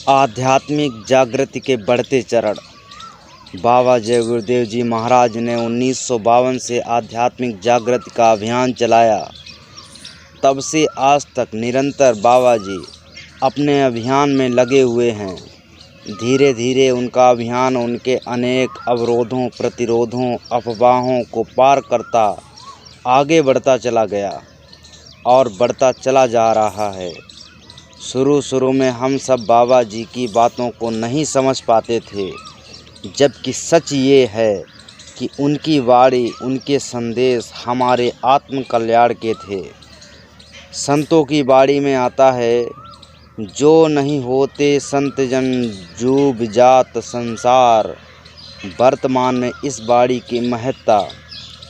आध्यात्मिक जागृति के बढ़ते चरण। बाबा जय गुरुदेव जी महाराज ने 1952 से आध्यात्मिक जागृति का अभियान चलाया। तब से आज तक निरंतर बाबा जी अपने अभियान में लगे हुए हैं। धीरे धीरे उनका अभियान उनके अनेक अवरोधों, प्रतिरोधों, अफवाहों को पार करता आगे बढ़ता चला गया और बढ़ता चला जा रहा है। शुरू में हम सब बाबा जी की बातों को नहीं समझ पाते थे, जबकि सच ये है कि उनकी वाणी, उनके संदेश हमारे आत्म कल्याण के थे। संतों की वाणी में आता है, जो नहीं होते संत जन जूब जात संसार। वर्तमान में इस वाणी की महत्ता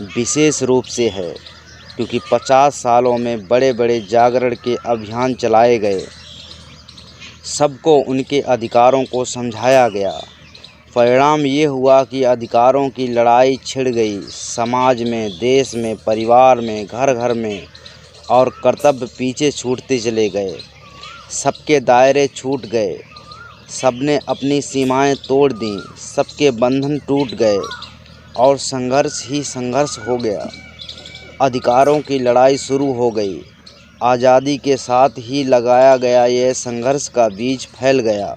विशेष रूप से है, क्योंकि 50 सालों में बड़े बड़े जागरण के अभियान चलाए गए। सबको उनके अधिकारों को समझाया गया। परिणाम ये हुआ कि अधिकारों की लड़ाई छिड़ गई। समाज में, देश में, परिवार में, घर घर में, और कर्तव्य पीछे छूटते चले गए। सबके दायरे छूट गए, सबने अपनी सीमाएं तोड़ दी, सबके बंधन टूट गए और संघर्ष ही संघर्ष हो गया। अधिकारों की लड़ाई शुरू हो गई। आज़ादी के साथ ही लगाया गया यह संघर्ष का बीज फैल गया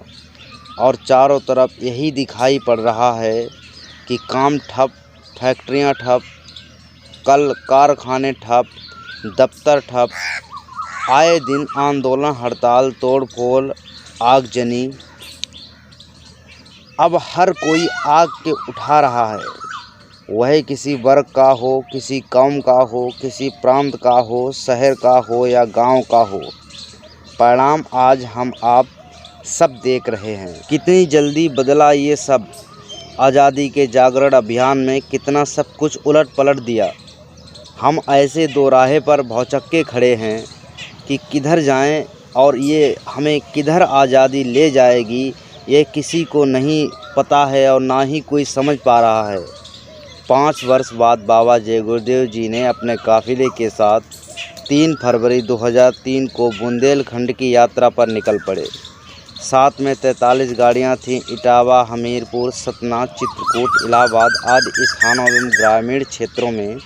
और चारों तरफ यही दिखाई पड़ रहा है कि काम ठप, फैक्ट्रियां ठप, कल कारखाने ठप, दफ्तर ठप, आए दिन आंदोलन, हड़ताल, तोड़फोड़, आगजनी। अब हर कोई आग के उठा रहा है, वह किसी वर्ग का हो, किसी कौम का हो, किसी प्रांत का हो, शहर का हो या गांव का हो। परिणाम आज हम आप सब देख रहे हैं। कितनी जल्दी बदला ये सब। आज़ादी के जागरण अभियान में कितना सब कुछ उलट पलट दिया। हम ऐसे दो राहे पर भौचक्के खड़े हैं कि किधर जाएं और ये हमें किधर आज़ादी ले जाएगी, ये किसी को नहीं पता है और ना ही कोई समझ पा रहा है। 5 वर्ष बाद बाबा जय गुरुदेव जी ने अपने काफिले के साथ 3 फरवरी 2003 को बुंदेलखंड की यात्रा पर निकल पड़े। साथ में 43 गाड़ियां थीं। इटावा, हमीरपुर, सतना, चित्रकूट, इलाहाबाद आदि स्थानों एवं ग्रामीण क्षेत्रों में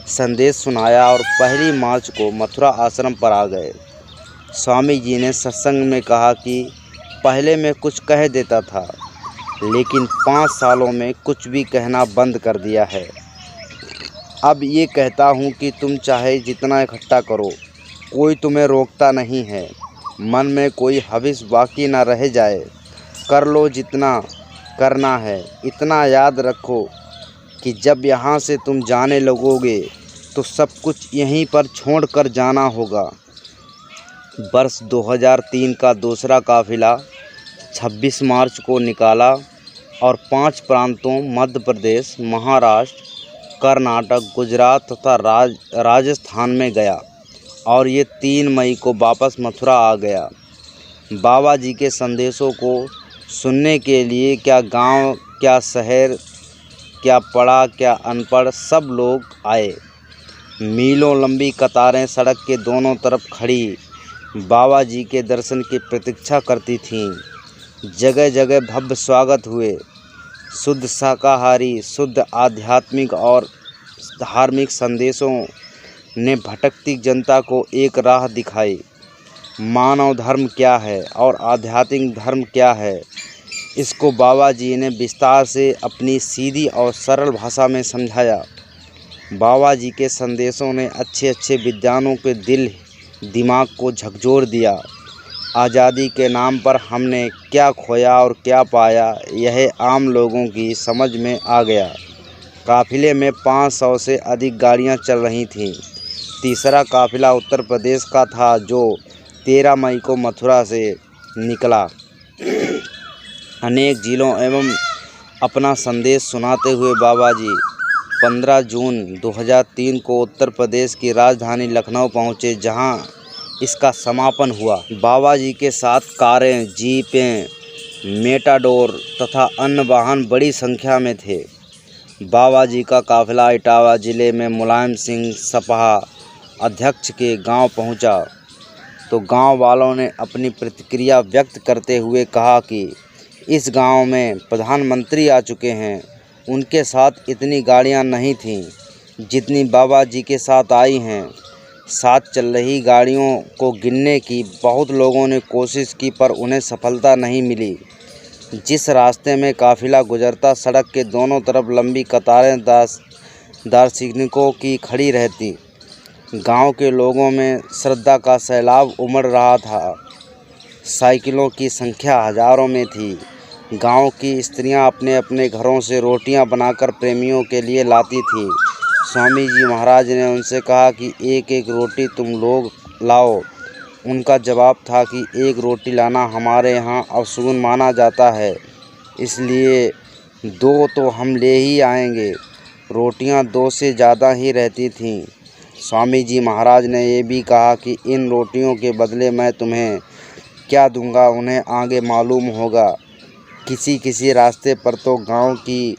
संदेश सुनाया और 1 मार्च को मथुरा आश्रम पर आ गए। स्वामी जी ने सत्संग में कहा कि पहले मैं कुछ कह देता था, लेकिन 5 सालों में कुछ भी कहना बंद कर दिया है। अब ये कहता हूँ कि तुम चाहे जितना इकट्ठा करो, कोई तुम्हें रोकता नहीं है। मन में कोई हविस बाकी ना रह जाए। कर लो जितना करना है। इतना याद रखो कि जब यहाँ से तुम जाने लगोगे तो सब कुछ यहीं पर छोड़ कर जाना होगा। वर्ष 2003 का दूसरा काफिला 26 मार्च को निकाला और 5 प्रांतों मध्य प्रदेश, महाराष्ट्र, कर्नाटक, गुजरात तथा राजस्थान में गया और ये 3 मई को वापस मथुरा आ गया। बाबा जी के संदेशों को सुनने के लिए क्या गांव, क्या शहर, क्या पढ़ा, क्या अनपढ़, सब लोग आए। मीलों लंबी कतारें सड़क के दोनों तरफ खड़ी बाबा जी के दर्शन की प्रतीक्षा करती थीं। जगह जगह भव्य स्वागत हुए। शुद्ध शाकाहारी, शुद्ध आध्यात्मिक और धार्मिक संदेशों ने भटकती जनता को एक राह दिखाई। मानव धर्म क्या है और आध्यात्मिक धर्म क्या है, इसको बाबा जी ने विस्तार से अपनी सीधी और सरल भाषा में समझाया। बाबा जी के संदेशों ने अच्छे अच्छे विद्वानों के दिल दिमाग को झकझोर दिया। आज़ादी के नाम पर हमने क्या खोया और क्या पाया, यह आम लोगों की समझ में आ गया। काफिले में 500 से अधिक गाड़ियां चल रही थीं। तीसरा काफिला उत्तर प्रदेश का था, जो 13 मई को मथुरा से निकला। अनेक जिलों एवं अपना संदेश सुनाते हुए बाबा जी 15 जून 2003 को उत्तर प्रदेश की राजधानी लखनऊ पहुँचे, जहां इसका समापन हुआ। बाबा जी के साथ कारें, जीपें, मेटाडोर तथा अन्य वाहन बड़ी संख्या में थे। बाबा जी का काफिला इटावा जिले में मुलायम सिंह सपा अध्यक्ष के गांव पहुंचा। तो गांव वालों ने अपनी प्रतिक्रिया व्यक्त करते हुए कहा कि इस गांव में प्रधानमंत्री आ चुके हैं, उनके साथ इतनी गाड़ियां नहीं थीं जितनी बाबा जी के साथ आई हैं। साथ चल रही गाड़ियों को गिनने की बहुत लोगों ने कोशिश की पर उन्हें सफलता नहीं मिली। जिस रास्ते में काफिला गुजरता, सड़क के दोनों तरफ लंबी कतारें दार्शनिकों की खड़ी रहती। गांव के लोगों में श्रद्धा का सैलाब उमड़ रहा था। साइकिलों की संख्या हजारों में थी। गांव की स्त्रियां अपने अपने घरों से रोटियां बनाकर प्रेमियों के लिए लाती थीं। स्वामी जी महाराज ने उनसे कहा कि एक एक रोटी तुम लोग लाओ। उनका जवाब था कि एक रोटी लाना हमारे यहाँ अशुभ माना जाता है, इसलिए 2 तो हम ले ही आएंगे। रोटियां 2 से ज़्यादा ही रहती थीं। स्वामी जी महाराज ने ये भी कहा कि इन रोटियों के बदले मैं तुम्हें क्या दूंगा, उन्हें आगे मालूम होगा। किसी रास्ते पर तो गांव की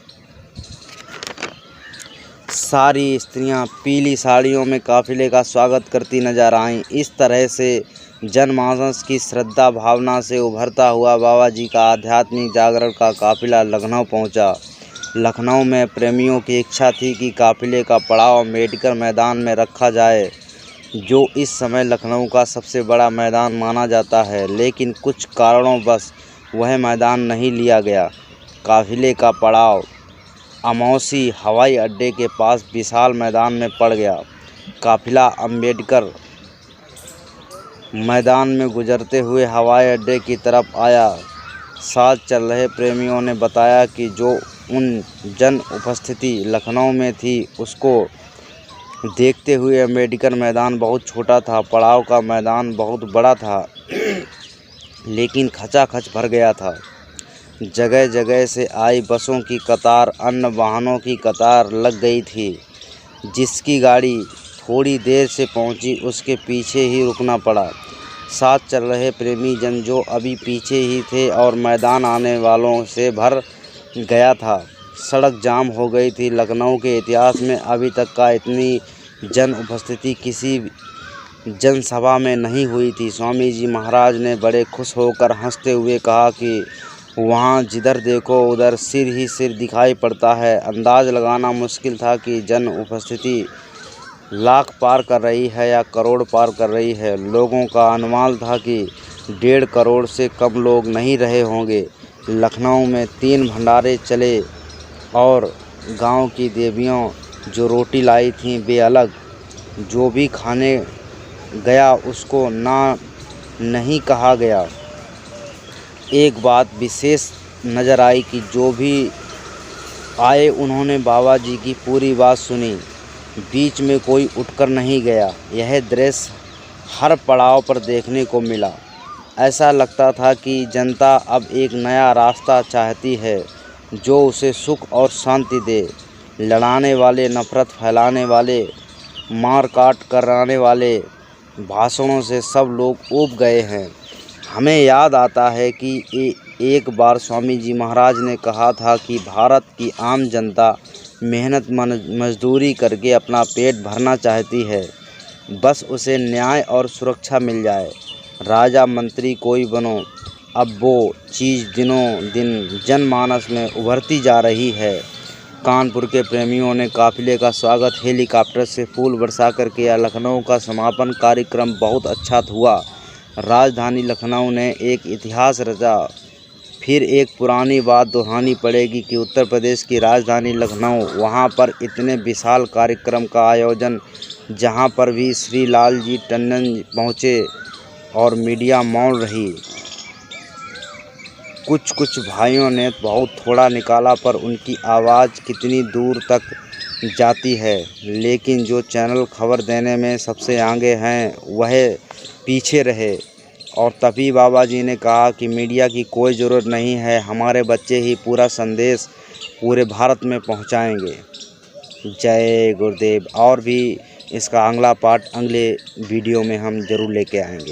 सारी स्त्रियां पीली साड़ियों में काफिले का स्वागत करती नजर आईं। इस तरह से जनमानस की श्रद्धा भावना से उभरता हुआ बाबा जी का आध्यात्मिक जागरण का काफिला लखनऊ पहुंचा। लखनऊ में प्रेमियों की इच्छा थी कि काफिले का पड़ाव अम्बेडकर मैदान में रखा जाए, जो इस समय लखनऊ का सबसे बड़ा मैदान माना जाता है, लेकिन कुछ कारणों बस वह मैदान नहीं लिया गया। काफिले का पड़ाव अमौसी हवाई अड्डे के पास विशाल मैदान में पड़ गया। काफिला अम्बेडकर मैदान में गुजरते हुए हवाई अड्डे की तरफ आया। साथ चल रहे प्रेमियों ने बताया कि जो उन जन उपस्थिति लखनऊ में थी, उसको देखते हुए अम्बेडकर मैदान बहुत छोटा था। पड़ाव का मैदान बहुत बड़ा था, लेकिन खचाखच भर गया था। जगह जगह से आई बसों की कतार, अन्य वाहनों की कतार लग गई थी। जिसकी गाड़ी थोड़ी देर से पहुंची, उसके पीछे ही रुकना पड़ा। साथ चल रहे प्रेमी जन जो अभी पीछे ही थे और मैदान आने वालों से भर गया था। सड़क जाम हो गई थी। लखनऊ के इतिहास में अभी तक का इतनी जन उपस्थिति किसी जनसभा में नहीं हुई थी। स्वामी जी महाराज ने बड़े खुश होकर हंसते हुए कहा कि वहाँ जिधर देखो उधर सिर ही सिर दिखाई पड़ता है। अंदाज लगाना मुश्किल था कि जन उपस्थिति लाख पार कर रही है या करोड़ पार कर रही है। लोगों का अनुमान था कि 1.5 करोड़ से कम लोग नहीं रहे होंगे। लखनऊ में 3 भंडारे चले और गांव की देवियों जो रोटी लाई थीं वे अलग। जो भी खाने गया उसको ना नहीं कहा गया। एक बात विशेष नज़र आई कि जो भी आए उन्होंने बाबा जी की पूरी बात सुनी। बीच में कोई उठकर नहीं गया। यह दृश्य हर पड़ाव पर देखने को मिला। ऐसा लगता था कि जनता अब एक नया रास्ता चाहती है जो उसे सुख और शांति दे। लड़ाने वाले, नफरत फैलाने वाले, मार काट कराने वाले भाषणों से सब लोग ऊब गए हैं। हमें याद आता है कि एक बार स्वामी जी महाराज ने कहा था कि भारत की आम जनता मेहनत मजदूरी करके अपना पेट भरना चाहती है, बस उसे न्याय और सुरक्षा मिल जाए। राजा मंत्री कोई बनो, अब वो चीज़ दिनों दिन जनमानस में उभरती जा रही है। कानपुर के प्रेमियों ने काफिले का स्वागत हेलीकॉप्टर से फूल बरसाकर किया। लखनऊ का समापन कार्यक्रम बहुत अच्छा हुआ। राजधानी लखनऊ ने एक इतिहास रचा। फिर एक पुरानी बात दोहरानी पड़ेगी कि उत्तर प्रदेश की राजधानी लखनऊ, वहाँ पर इतने विशाल कार्यक्रम का आयोजन, जहाँ पर भी श्री लाल जी टंडन पहुँचे और मीडिया मौन रही। कुछ भाइयों ने बहुत थोड़ा निकाला, पर उनकी आवाज़ कितनी दूर तक जाती है। लेकिन जो चैनल खबर देने में सबसे आगे हैं वह पीछे रहे। और तभी बाबा जी ने कहा कि मीडिया की कोई ज़रूरत नहीं है, हमारे बच्चे ही पूरा संदेश पूरे भारत में पहुंचाएंगे। जय गुरुदेव। और भी इसका अगला पार्ट अगले वीडियो में हम ज़रूर लेके आएंगे।